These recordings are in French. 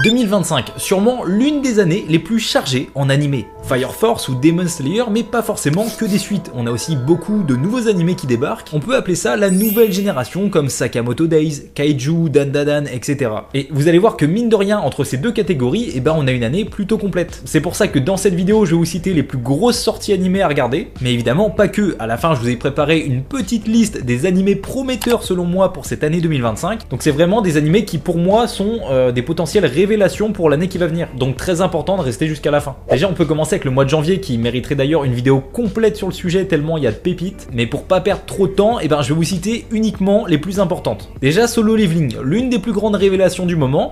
2025, sûrement l'une des années les plus chargées en animé. Fire Force ou Demon Slayer, mais pas forcément que des suites, on a aussi beaucoup de nouveaux animés qui débarquent, on peut appeler ça la nouvelle génération comme Sakamoto Days, Kaiju, Dandadan, etc. Et vous allez voir que mine de rien, entre ces deux catégories, on a une année plutôt complète. C'est pour ça que dans cette vidéo, je vais vous citer les plus grosses sorties animées à regarder, mais évidemment pas que, à la fin je vous ai préparé une petite liste des animés prometteurs selon moi pour cette année 2025, donc c'est vraiment des animés qui pour moi sont des potentielles révélations pour l'année qui va venir, donc très important de rester jusqu'à la fin. Déjà on peut commencer avec le mois de janvier qui mériterait d'ailleurs une vidéo complète sur le sujet tellement il y a de pépites, mais pour pas perdre trop de temps, je vais vous citer uniquement les plus importantes. Déjà Solo Leveling, l'une des plus grandes révélations du moment,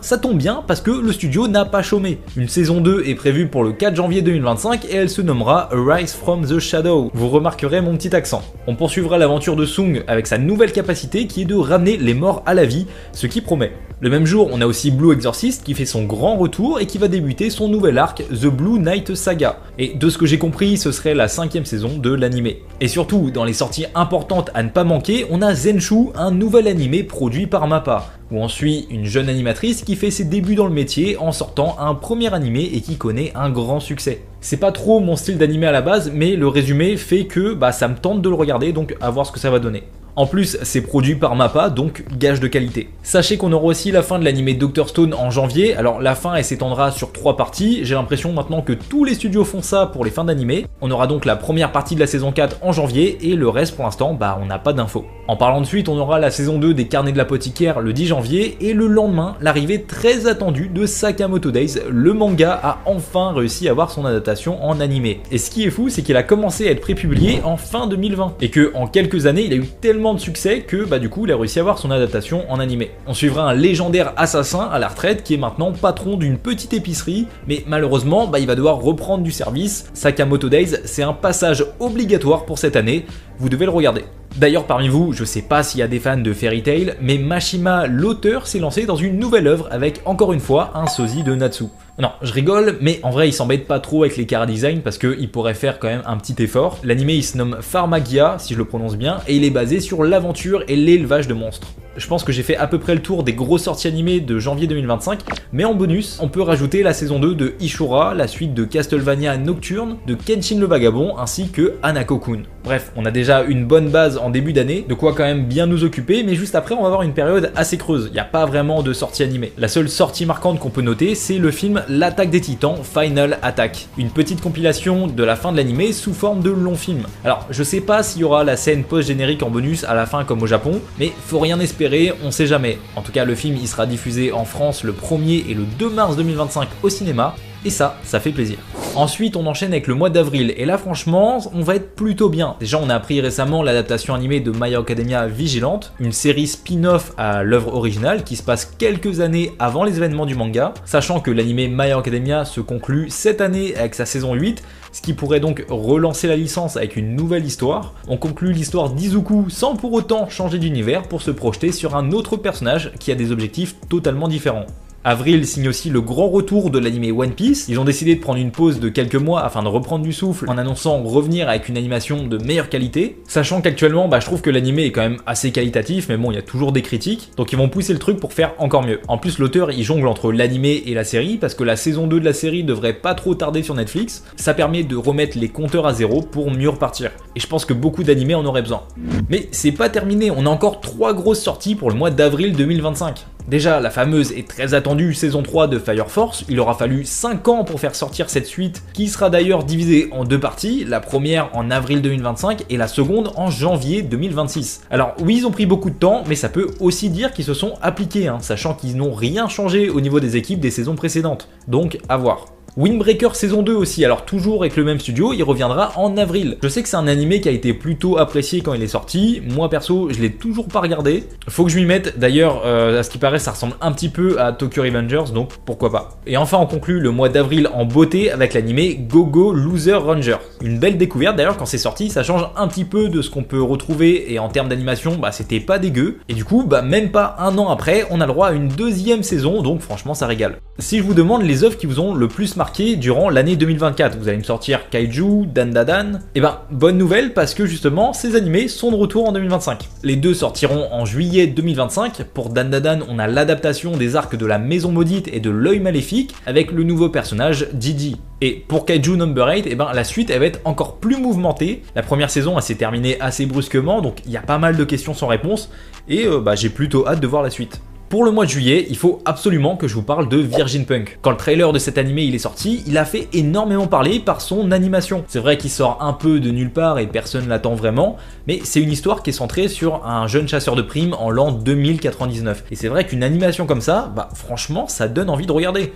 ça tombe bien parce que le studio n'a pas chômé. Une saison 2 est prévue pour le 4 janvier 2025 et elle se nommera Rise from the Shadow. Vous remarquerez mon petit accent. On poursuivra l'aventure de Sung avec sa nouvelle capacité qui est de ramener les morts à la vie, ce qui promet. Le même jour, on a aussi Blue Exorcist qui fait son grand retour et qui va débuter son nouvel arc, The Blue Knight Saga. Et de ce que j'ai compris, ce serait la 5e saison de l'animé. Et surtout, dans les sorties importantes à ne pas manquer, on a Zenshu, un nouvel animé produit par MAPPA, où on suit une jeune animatrice qui fait ses débuts dans le métier en sortant un premier animé et qui connaît un grand succès. C'est pas trop mon style d'animé à la base, mais le résumé fait que ça me tente de le regarder, donc à voir ce que ça va donner. En plus, c'est produit par MAPPA, donc gage de qualité. Sachez qu'on aura aussi la fin de l'animé Dr Stone en janvier. Alors la fin, elle s'étendra sur 3 parties. J'ai l'impression maintenant que tous les studios font ça pour les fins d'animé. On aura donc la première partie de la saison 4 en janvier et le reste pour l'instant, on n'a pas d'infos. En parlant de suite, on aura la saison 2 des Carnets de l'apothicaire le 10 janvier et le lendemain, l'arrivée très attendue de Sakamoto Days. Le manga a enfin réussi à avoir son adaptation en animé. Et ce qui est fou, c'est qu'il a commencé à être prépublié en fin 2020 et que en quelques années, il a eu tellement de succès que du coup il a réussi à avoir son adaptation en animé. On suivra un légendaire assassin à la retraite qui est maintenant patron d'une petite épicerie, mais malheureusement il va devoir reprendre du service. Sakamoto Days, c'est un passage obligatoire pour cette année, vous devez le regarder. D'ailleurs parmi vous, je sais pas s'il y a des fans de Fairy Tail, mais Mashima l'auteur s'est lancé dans une nouvelle œuvre avec encore une fois un sosie de Natsu. Non, je rigole, mais en vrai il s'embête pas trop avec les chara-design parce qu'il pourrait faire quand même un petit effort. L'animé il se nomme Pharmagia, si je le prononce bien, et il est basé sur l'aventure et l'élevage de monstres. Je pense que j'ai fait à peu près le tour des grosses sorties animées de janvier 2025, mais en bonus, on peut rajouter la saison 2 de Ishura, la suite de Castlevania Nocturne, de Kenshin le Vagabond, ainsi que Hanako-kun. Bref, on a déjà une bonne base en début d'année, de quoi quand même bien nous occuper, mais juste après on va avoir une période assez creuse, il n'y a pas vraiment de sortie animée. La seule sortie marquante qu'on peut noter, c'est le film L'attaque des titans, Final Attack, une petite compilation de la fin de l'animé sous forme de long film. Alors je sais pas s'il y aura la scène post-générique en bonus à la fin comme au Japon, mais faut rien espérer, on sait jamais. En tout cas le film il sera diffusé en France le 1er et le 2 mars 2025 au cinéma, et ça fait plaisir. Ensuite on enchaîne avec le mois d'avril, et là franchement on va être plutôt bien. Déjà on a appris récemment l'adaptation animée de My Hero Academia Vigilante, une série spin-off à l'œuvre originale qui se passe quelques années avant les événements du manga, sachant que l'animé My Hero Academia se conclut cette année avec sa saison 8, ce qui pourrait donc relancer la licence avec une nouvelle histoire. On conclut l'histoire d'Izuku sans pour autant changer d'univers pour se projeter sur un autre personnage qui a des objectifs totalement différents. Avril signe aussi le grand retour de l'animé One Piece. Ils ont décidé de prendre une pause de quelques mois afin de reprendre du souffle en annonçant revenir avec une animation de meilleure qualité. Sachant qu'actuellement, je trouve que l'animé est quand même assez qualitatif, mais bon, il y a toujours des critiques. Donc ils vont pousser le truc pour faire encore mieux. En plus, l'auteur, il jongle entre l'animé et la série, parce que la saison 2 de la série devrait pas trop tarder sur Netflix. Ça permet de remettre les compteurs à zéro pour mieux repartir. Et je pense que beaucoup d'animés en auraient besoin. Mais c'est pas terminé, on a encore 3 grosses sorties pour le mois d'avril 2025. Déjà, la fameuse et très attendue saison 3 de Fire Force, il aura fallu 5 ans pour faire sortir cette suite, qui sera d'ailleurs divisée en 2 parties, la première en avril 2025 et la seconde en janvier 2026. Alors oui, ils ont pris beaucoup de temps, mais ça peut aussi dire qu'ils se sont appliqués, sachant qu'ils n'ont rien changé au niveau des équipes des saisons précédentes, donc à voir. Windbreaker saison 2 aussi, alors toujours avec le même studio, il reviendra en avril. Je sais que c'est un animé qui a été plutôt apprécié quand il est sorti, moi perso je l'ai toujours pas regardé, faut que je m'y mette, d'ailleurs à ce qui paraît ça ressemble un petit peu à Tokyo Revengers, donc pourquoi pas. Et enfin on conclut le mois d'avril en beauté avec l'animé Go Go Loser Ranger. Une belle découverte d'ailleurs, quand c'est sorti ça change un petit peu de ce qu'on peut retrouver et en termes d'animation c'était pas dégueu. Et du coup même pas un an après on a le droit à une deuxième saison, donc franchement ça régale. Si je vous demande les œuvres qui vous ont le plus marqué marqué durant l'année 2024. Vous allez me sortir Kaiju, Dandadan. Et ben, bonne nouvelle parce que justement, ces animés sont de retour en 2025. Les deux sortiront en juillet 2025. Pour Dandadan, on a l'adaptation des arcs de la Maison Maudite et de l'Œil Maléfique avec le nouveau personnage Gigi. Et pour Kaiju Number 8, et ben, la suite elle va être encore plus mouvementée. La première saison elle s'est terminée assez brusquement, donc il y a pas mal de questions sans réponse. Et j'ai plutôt hâte de voir la suite. Pour le mois de juillet, il faut absolument que je vous parle de Virgin Punk. Quand le trailer de cet animé il est sorti, il a fait énormément parler par son animation. C'est vrai qu'il sort un peu de nulle part et personne l'attend vraiment, mais c'est une histoire qui est centrée sur un jeune chasseur de primes en l'an 2099. Et c'est vrai qu'une animation comme ça, bah franchement, ça donne envie de regarder.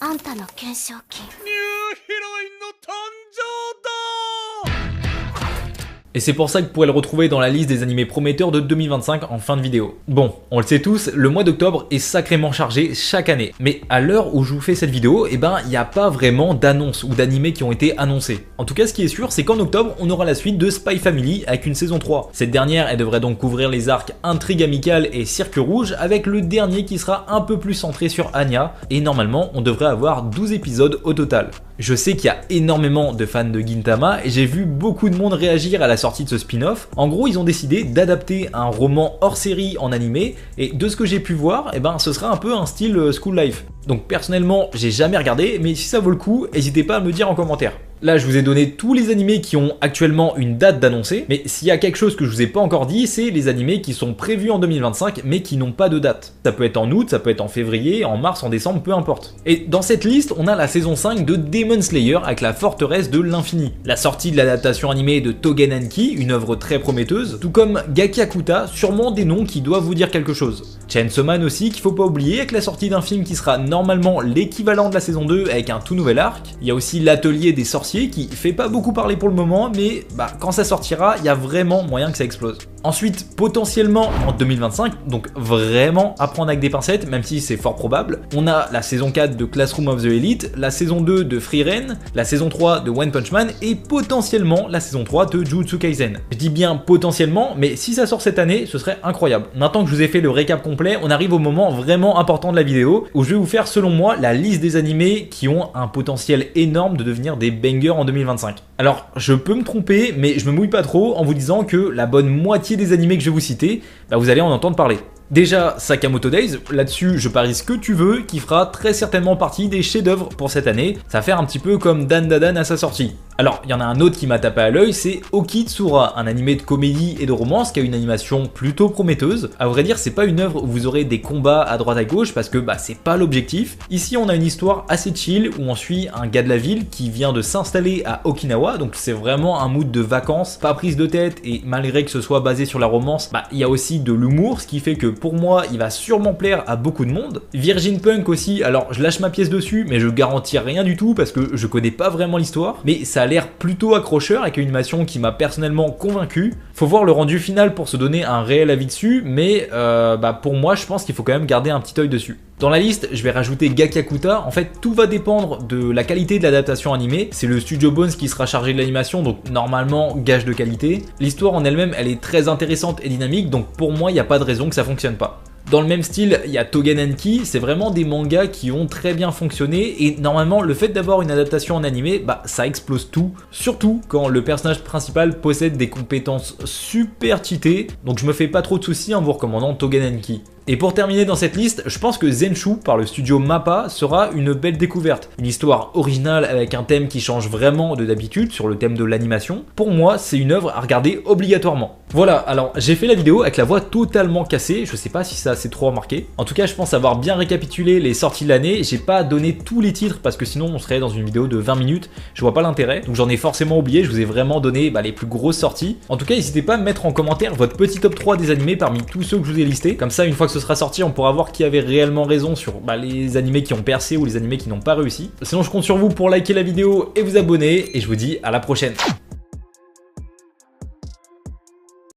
あんたの懸賞金。ニューヒロインの誕生だ。 Et c'est pour ça que vous pourrez le retrouver dans la liste des animés prometteurs de 2025 en fin de vidéo. Bon, on le sait tous, le mois d'octobre est sacrément chargé chaque année. Mais à l'heure où je vous fais cette vidéo, eh ben, il n'y a pas vraiment d'annonces ou d'animés qui ont été annoncés. En tout cas, ce qui est sûr, c'est qu'en octobre, on aura la suite de Spy Family avec une saison 3. Cette dernière, elle devrait donc couvrir les arcs Intrigue Amicale et Cirque Rouge, avec le dernier qui sera un peu plus centré sur Anya. Et normalement, on devrait avoir 12 épisodes au total. Je sais qu'il y a énormément de fans de Gintama et j'ai vu beaucoup de monde réagir à la sortie de ce spin-off. En gros, ils ont décidé d'adapter un roman hors série en animé et de ce que j'ai pu voir, eh ben, ce sera un peu un style School Life. Donc personnellement, j'ai jamais regardé, mais si ça vaut le coup, n'hésitez pas à me dire en commentaire. Là, je vous ai donné tous les animés qui ont actuellement une date d'annoncer, mais s'il y a quelque chose que je vous ai pas encore dit, c'est les animés qui sont prévus en 2025, mais qui n'ont pas de date. Ça peut être en août, ça peut être en février, en mars, en décembre, peu importe. Et dans cette liste, on a la saison 5 de Demon Slayer avec la forteresse de l'infini. La sortie de l'adaptation animée de Togen Anki, une œuvre très prometteuse, tout comme Gakiakuta, sûrement des noms qui doivent vous dire quelque chose. Chainsaw Man aussi, qu'il faut pas oublier, avec la sortie d'un film qui sera normalement l'équivalent de la saison 2 avec un tout nouvel arc. Il y a aussi l'atelier des sorciers qui fait pas beaucoup parler pour le moment, mais quand ça sortira, il y a vraiment moyen que ça explose. Ensuite, potentiellement en 2025, donc vraiment à prendre avec des pincettes, même si c'est fort probable, on a la saison 4 de Classroom of the Elite, la saison 2 de Free Ren, la saison 3 de One Punch Man et potentiellement la saison 3 de Jujutsu Kaisen. Je dis bien potentiellement, mais si ça sort cette année, ce serait incroyable. Maintenant que je vous ai fait le récap complet, on arrive au moment vraiment important de la vidéo, où je vais vous faire selon moi la liste des animés qui ont un potentiel énorme de devenir des bangers en 2025. Alors, je peux me tromper, mais je me mouille pas trop en vous disant que la bonne moitié des animés que je vais vous citer, vous allez en entendre parler. Déjà, Sakamoto Days, là-dessus je parie ce que tu veux, qui fera très certainement partie des chefs-d'œuvre pour cette année. Ça va faire un petit peu comme Dandadan à sa sortie. Alors, il y en a un autre qui m'a tapé à l'œil, c'est Okitsura, un animé de comédie et de romance qui a une animation plutôt prometteuse. À vrai dire, c'est pas une œuvre où vous aurez des combats à droite à gauche parce que c'est pas l'objectif. Ici, on a une histoire assez chill où on suit un gars de la ville qui vient de s'installer à Okinawa, donc c'est vraiment un mood de vacances, pas prise de tête, et malgré que ce soit basé sur la romance, il y a aussi de l'humour, ce qui fait que pour moi, il va sûrement plaire à beaucoup de monde. Virgin Punk aussi, alors je lâche ma pièce dessus, mais je garantis rien du tout parce que je connais pas vraiment l'histoire, mais ça a l'air plutôt accrocheur avec une animation qui m'a personnellement convaincu. Faut voir le rendu final pour se donner un réel avis dessus, mais pour moi, je pense qu'il faut quand même garder un petit œil dessus. Dans la liste, je vais rajouter Gakiakuta. En fait, tout va dépendre de la qualité de l'adaptation animée. C'est le studio Bones qui sera chargé de l'animation, donc normalement, gage de qualité. L'histoire en elle-même, elle est très intéressante et dynamique, donc pour moi, il n'y a pas de raison que ça fonctionne pas. Dans le même style, il y a Togen Anki, c'est vraiment des mangas qui ont très bien fonctionné et normalement le fait d'avoir une adaptation en animé, ça explose tout, surtout quand le personnage principal possède des compétences super cheatées, donc je me fais pas trop de soucis en vous recommandant Togen Anki. Et pour terminer dans cette liste, je pense que Zenshu par le studio MAPPA sera une belle découverte. Une histoire originale avec un thème qui change vraiment de d'habitude sur le thème de l'animation. Pour moi, c'est une œuvre à regarder obligatoirement. Voilà, alors j'ai fait la vidéo avec la voix totalement cassée, je sais pas si ça s'est trop remarqué. En tout cas, je pense avoir bien récapitulé les sorties de l'année, j'ai pas donné tous les titres parce que sinon on serait dans une vidéo de 20 minutes, je vois pas l'intérêt, donc j'en ai forcément oublié, je vous ai vraiment donné les plus grosses sorties. En tout cas, n'hésitez pas à me mettre en commentaire votre petit top 3 des animés parmi tous ceux que je vous ai listés, comme ça une fois que ce sera sorti, on pourra voir qui avait réellement raison sur les animés qui ont percé ou les animés qui n'ont pas réussi. Sinon, je compte sur vous pour liker la vidéo et vous abonner, et je vous dis à la prochaine.